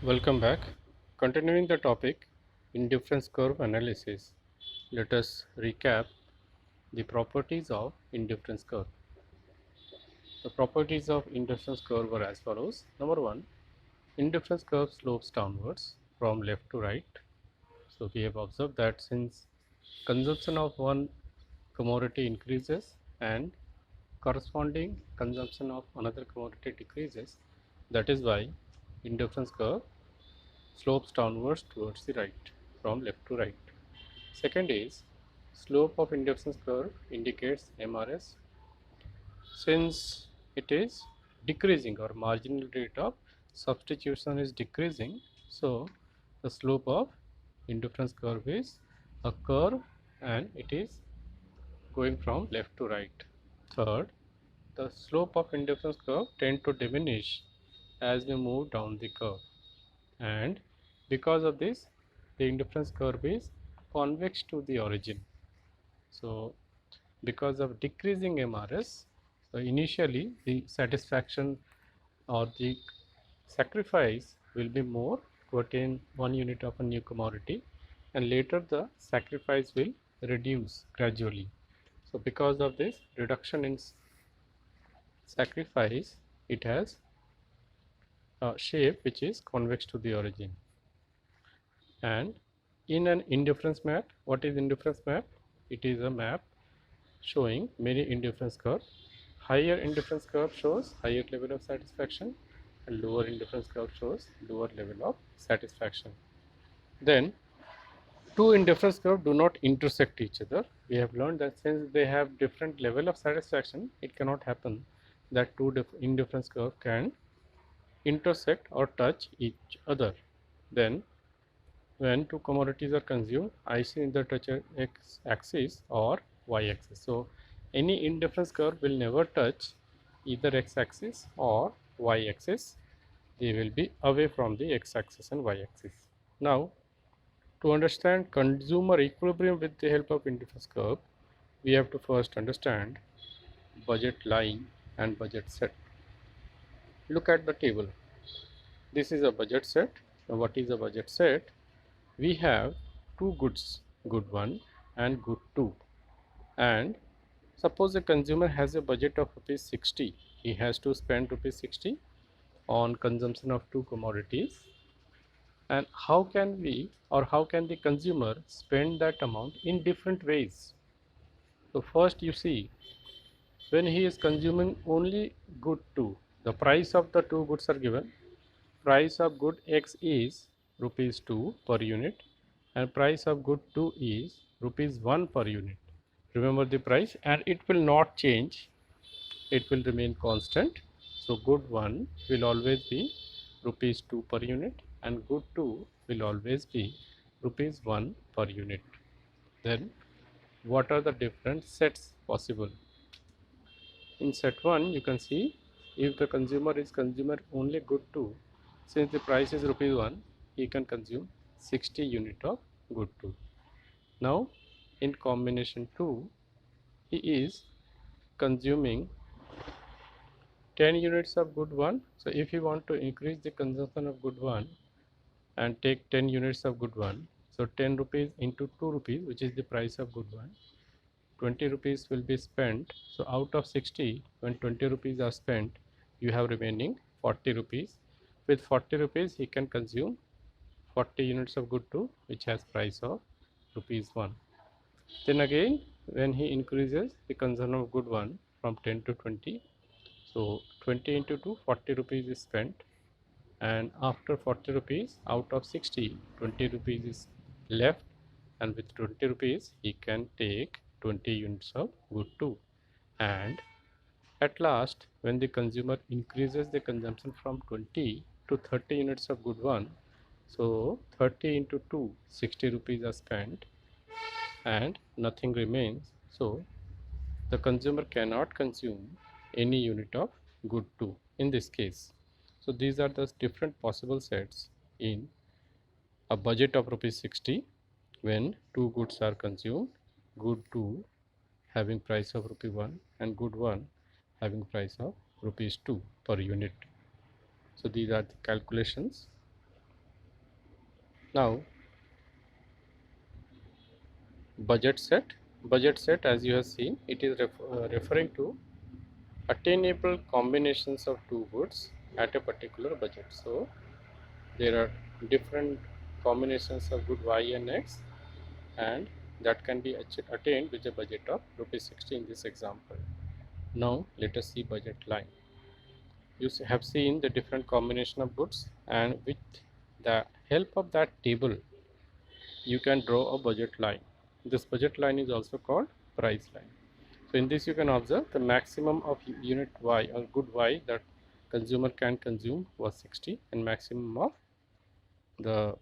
Welcome back. Continuing the topic indifference curve analysis, let us recap the properties of indifference curve. The properties of indifference curve are as follows. Number one, indifference curve slopes downwards from left to right. So we have observed that since consumption of one commodity increases and corresponding consumption of another commodity decreases, that is why indifference curve slopes downwards towards the right from left to right. Second is slope of indifference curve indicates MRS since it is decreasing or marginal rate of substitution is decreasing, so the slope of indifference curve is a curve and it is going from left to right. Third, the slope of indifference curve tend to diminish as we move down the curve, and because of this the indifference curve is convex to the origin. So because of decreasing MRS, so initially the satisfaction or the sacrifice will be more to attain 1 unit of a new commodity, and later the sacrifice will reduce gradually. So because of this reduction in sacrifice, it has a shape which is convex to the origin. And in an indifference map, what is indifference map? It is a map showing many indifference curves. Higher indifference curve shows higher level of satisfaction and lower indifference curve shows lower level of satisfaction. Then two indifference curves do not intersect each other. We have learned that since they have different level of satisfaction, it cannot happen that two indifference curve can intersect or touch each other. Then when two commodities are consumed, either touch x axis or y axis. So any indifference curve will never touch either x axis or y axis. They will be away from the x axis and y axis. Now to understand consumer equilibrium with the help of indifference curve, we have to first understand budget line and budget set. Look at the table. This is a budget set. Now what is a budget set? We have two goods, good 1 and good 2, and suppose a consumer has a budget of rupees 60. He has to spend rupees 60 on consumption of two commodities, and how can we or how can the consumer spend that amount in different ways? So first you see, when he is consuming only good 2, the price of the two goods are given. Price of good X is rupees 2 per unit and price of good 2 is rupees 1 per unit. Remember the price, and it will not change, it will remain constant. So good 1 will always be rupees 2 per unit and good 2 will always be rupees 1 per unit. Then what are the different sets possible? In set 1 you can see, if the consumer is consumer only good 2, since the price is rupees 1, he can consume 60 unit of good 2. Now in combination 2, he is consuming 10 units of good 1. So if you want to increase the consumption of good 1 and take 10 units of good 1, so 10 rupees into 2 rupees, which is the price of good 1, 20 rupees will be spent. So out of 60, when 20 rupees are spent, you have remaining 40 rupees. With 40 rupees he can consume 40 units of good 2, which has price of rupees 1. Then again, when he increases the consumption of good 1 from 10 to 20, so 20 into 2, 40 rupees is spent, and after 40 rupees out of 60, 20 rupees is left, and with 20 rupees he can take 20 units of good 2. And at last, when the consumer increases the consumption from 20 to 30 units of good 1, so 30 into 2, 60 rupees are spent and nothing remains. So the consumer cannot consume any unit of good 2 in this case. So these are the different possible sets in a budget of rupees 60 when two goods are consumed, good 2 having price of rupee 1 and good 1 having price of rupees 2 per unit. So these are the calculations Now budget set, as you have seen, it is referring to attainable combinations of two goods at a particular budget. So there are different combinations of good Y and X, and that can be attained with a budget of ₹60 in this example. Now let us see budget line. You have seen the different combination of goods, and with the help of that table you can draw a budget line. This budget line is also called price line. So in this you can observe the maximum of unit Y or good Y that consumer can consume was 60, and maximum of the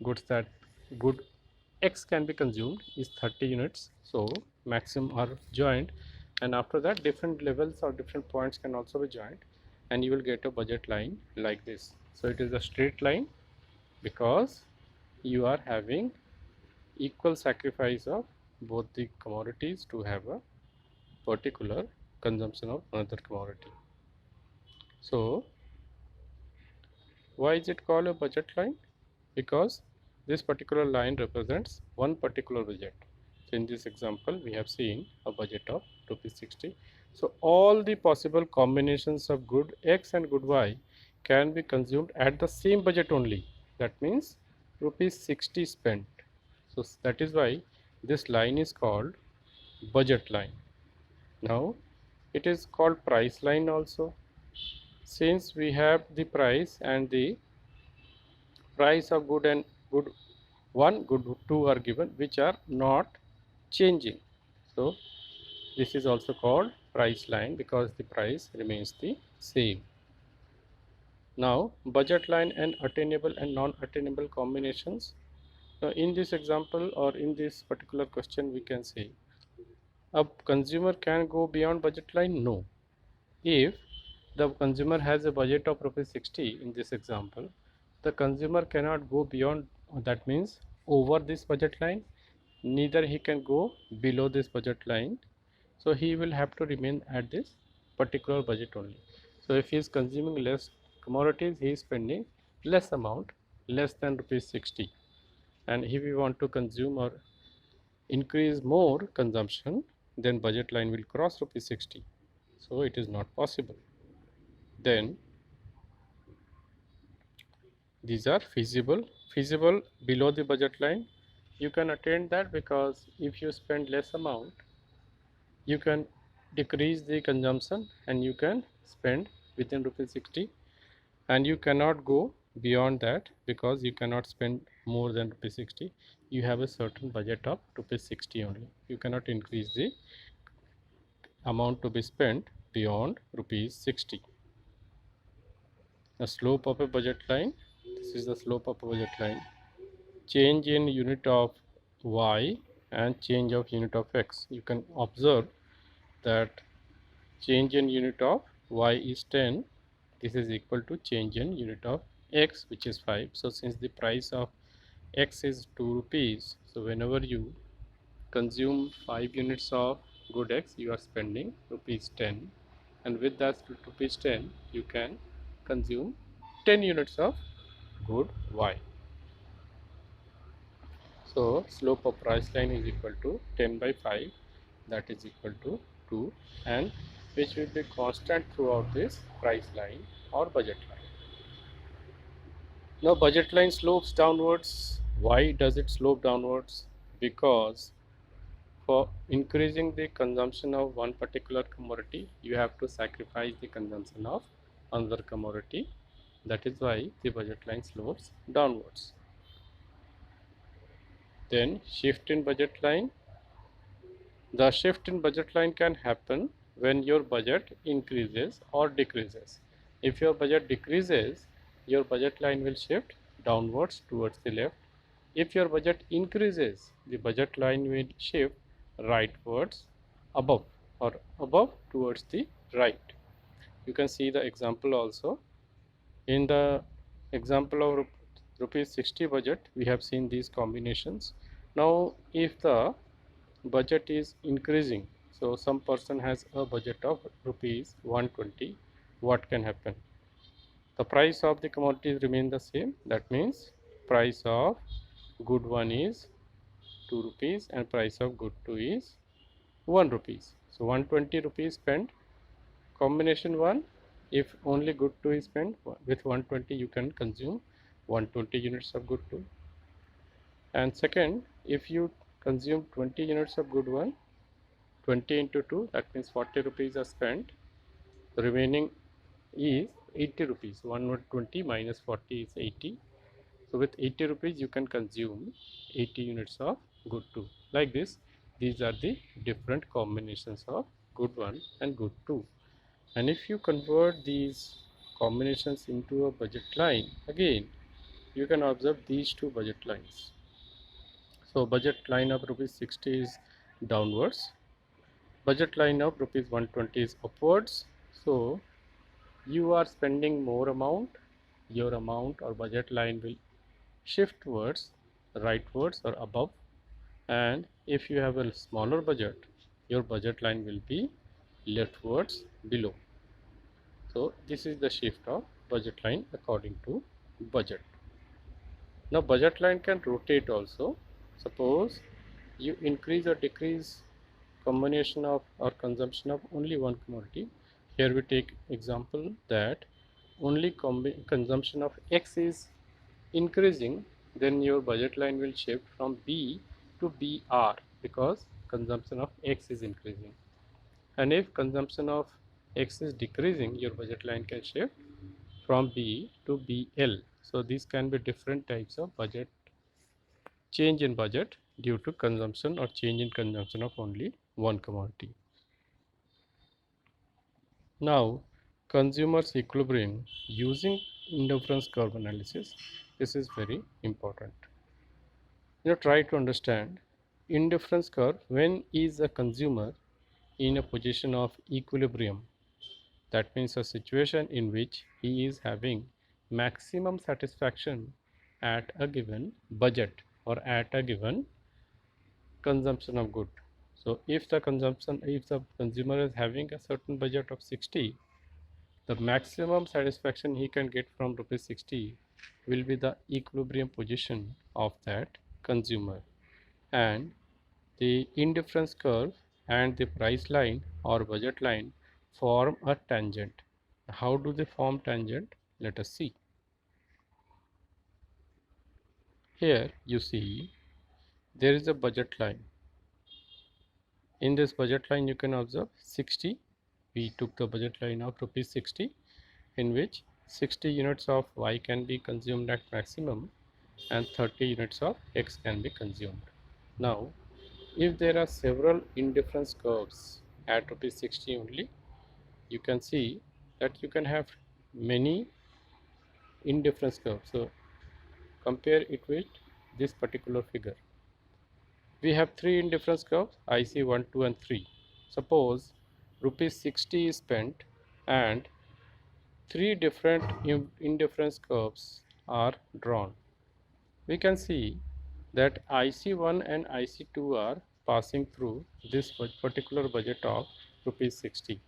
goods that good X can be consumed is 30 units. So maximum are joined, and after that different levels or different points can also be joined, and you will get a budget line like this. So it is a straight line because you are having equal sacrifice of both the commodities to have a particular consumption of another commodity. So why is it called a budget line? Because this particular line represents one particular budget. So in this example we have seen a budget of ₹60. So all the possible combinations of good X and good Y can be consumed at the same budget only. That means ₹60 spent. So that is why this line is called budget line. Now it is called price line also, since we have the price and the price of good and good 1, good 2 are given, which are not changing. So this is also called price line because the price remains the same. Now budget line and attainable and non-attainable combinations. Now in this example or in this particular question we can say a consumer can go beyond budget line. No. If the consumer has a budget of ₹60 in this example, the consumer cannot go beyond, that means over this budget line, neither he can go below this budget line. So he will have to remain at this particular budget only. So if he is consuming less commodities, he is spending less amount, less than ₹60, and if we want to consume or increase more consumption, then budget line will cross ₹60. So it is not possible. Then these are feasible below the budget line. You can attain that because if you spend less amount, you can decrease the consumption and you can spend within ₹60, and you cannot go beyond that because you cannot spend more than ₹60. You have a certain budget of ₹60 only. You cannot increase the amount to be spent beyond ₹60. The slope of a budget line, this is the slope of a budget line. Change in unit of Y and change of unit of X. You can observe that change in unit of Y is 10. This is equal to change in unit of X, which is 5. So since the price of X is ₹2, so whenever you consume 5 units of good X, you are spending ₹10, and with that ₹10 you can consume 10 units of good Y. So slope of price line is equal to 10 by 5, that is equal to 2, and which will be constant throughout this price line or budget line. Now budget line slopes downwards. Why does it slope downwards? Because for increasing the consumption of one particular commodity, you have to sacrifice the consumption of another commodity. That is why the budget line slopes downwards. Then shift in budget line. The shift in budget line can happen when your budget increases or decreases. If your budget decreases, your budget line will shift downwards towards the left. If your budget increases, the budget line will shift rightwards above or above towards the right. You can see the example also. In the example of ₹60 budget, we have seen these combinations. Now if the budget is increasing, so some person has a budget of ₹120, what can happen? The price of the commodities remain the same. That means price of good 1 is 2 rupees and price of good 2 is 1 rupees. So 120 rupees spent combination 1. If only good 2 is spent, with 120 you can consume 120 units of good 2. And second, if you consume 20 units of good 1, 20 into 2, that means 40 rupees are spent. The remaining is 80 rupees. 120 minus 40 is 80. So with 80 rupees you can consume 80 units of good 2. Like this, these are the different combinations of good 1 and good 2. And if you convert these combinations into a budget line, again you can observe these two budget lines. So budget line of rupees 60 is downwards, budget line of rupees 120 is upwards. So you are spending more amount, your amount or budget line will shift towards rightwards or above, and if you have a smaller budget, your budget line will be leftwards below. So this is the shift of budget line according to budget. Now budget line can rotate also. Suppose you increase or decrease combination of or consumption of only one commodity. Here we take example that only consumption of X is increasing, then your budget line will shift from B to BR because consumption of X is increasing. And if consumption of X is decreasing, your budget line can shift from B to BL. So these can be different types of budget change in budget due to consumption or change in consumption of only one commodity. Now, consumers equilibrium using indifference curve analysis. This is very important. Try to understand indifference curve. When is a consumer in a position of equilibrium? That means a situation in which he is having maximum satisfaction at a given budget or at a given consumption of good. So if the consumer is having a certain budget of 60, the maximum satisfaction he can get from rupees 60 will be the equilibrium position of that consumer. And the indifference curve and the price line or budget line form a tangent. How do they form tangent? Let us see. Here you see there is a budget line. In this budget line you can observe 60. We took the budget line of rupees 60, in which 60 units of Y can be consumed at maximum and 30 units of X can be consumed. Now if there are several indifference curves at rupees 60 only, you can see that you can have many indifference curves. So compare it with this particular figure. We have three indifference curves, IC 1, 2 and 3. Suppose rupees 60 is spent and three different indifference curves are drawn. We can see that IC1 and IC2 are passing through this particular budget of rupees 60.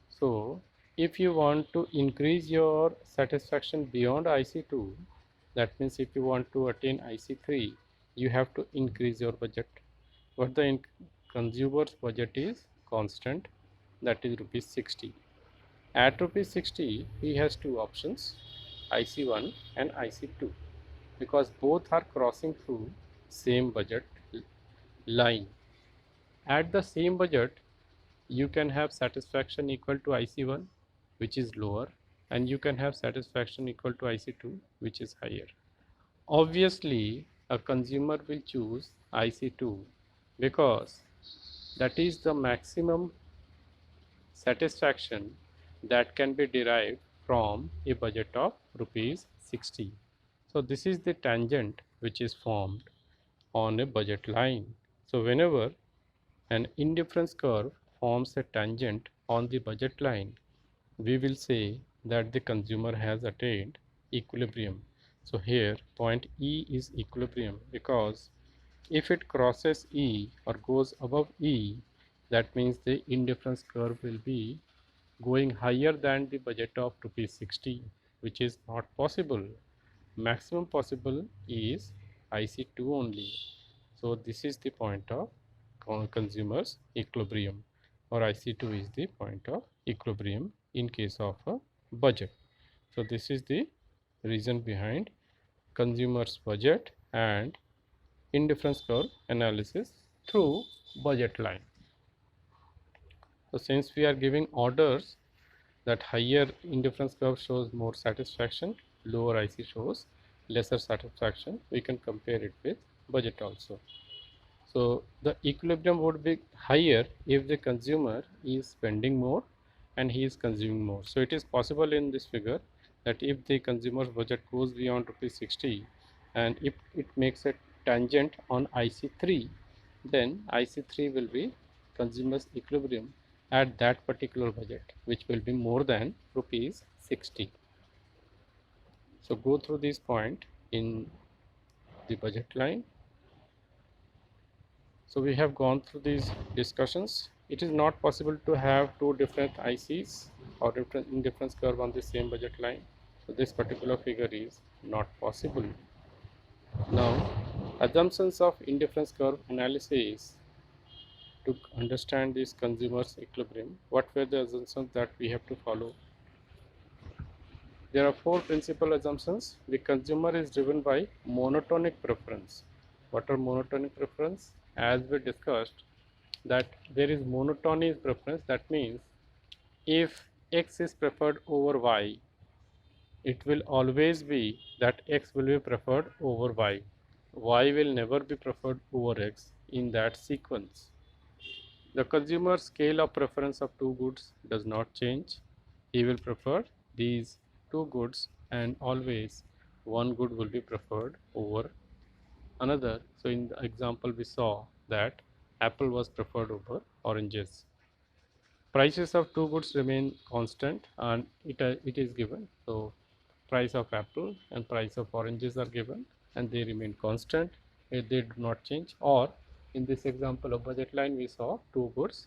So if you want to increase your satisfaction beyond IC2, that means if you want to attain IC3, you have to increase your budget. But the consumer's budget is constant, that is rupees 60. At rupees 60, he has two options, IC1 and IC2, because both are crossing through same budget line. At the same budget, you can have satisfaction equal to IC1, which is lower, and you can have satisfaction equal to IC2, which is higher. Obviously, a consumer will choose IC2 because that is the maximum satisfaction that can be derived from a budget of rupees 60. So this is the tangent which is formed on a budget line. So whenever an indifference curve forms a tangent on the budget line, we will say that the consumer has attained equilibrium. So here point E is equilibrium, because if it crosses E or goes above E, that means the indifference curve will be going higher than the budget of rupees 60, which is not possible. maximum possible is IC2 only. So this is the point of consumer's equilibrium, or IC2 is the point of equilibrium in case of a budget. So this is the reason behind consumer's budget and indifference curve analysis through budget line. So since we are giving orders that higher indifference curve shows more satisfaction, lower IC shows lesser satisfaction, we can compare it with budget also. So the equilibrium would be higher if the consumer is spending more and he is consuming more. So it is possible in this figure that if the consumer's budget goes beyond ₹60 and if it makes a tangent on IC3, then IC3 will be consumer's equilibrium at that particular budget, which will be more than ₹60. So go through this point in the budget line. So we have gone through these discussions. It is not possible to have two different ICs or different indifference curve on the same budget line. So this particular figure is not possible. Now, assumptions of indifference curve analysis to understand this consumer's equilibrium. What were the assumptions that we have to follow? There are four principal assumptions. The consumer is driven by monotonic preference. What are monotonic preference? As we discussed, that there is monotony preference. That means if X is preferred over Y, it will always be that X will be preferred over Y. Y will never be preferred over X in that sequence. The consumer scale of preference of two goods does not change. He will prefer these two goods and always one good will be preferred over another. So in the example we saw that apple was preferred over oranges. Prices of two goods remain constant and it is given. So price of apple and price of oranges are given and they remain constant, they do not change. Or in this example of budget line we saw two goods,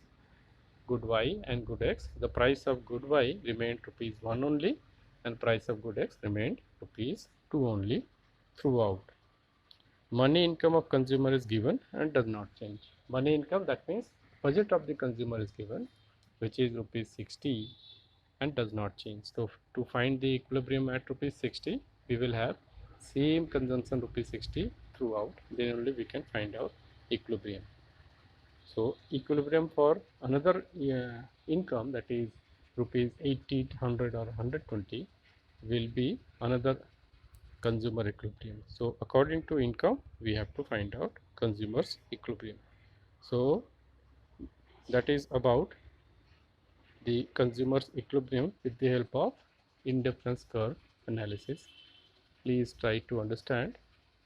good Y and good X. The price of good Y remained ₹1 only and price of good X remained ₹2 only throughout. Money income of consumer is given and does not change. Money income, that means budget of the consumer is given, which is ₹60 and does not change. So to find the equilibrium at ₹60, we will have same consumption ₹60 throughout, then only we can find out equilibrium. So equilibrium for another income, that is ₹80, 100 or 120, will be another consumer equilibrium. So according to income, we have to find out consumer's equilibrium. So that is about the consumer's equilibrium with the help of indifference curve analysis. Please try to understand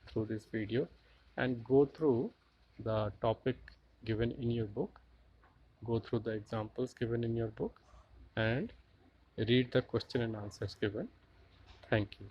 through this video and go through the topic given in your book, go through the examples given in your book and read the question and answers given. Thank you.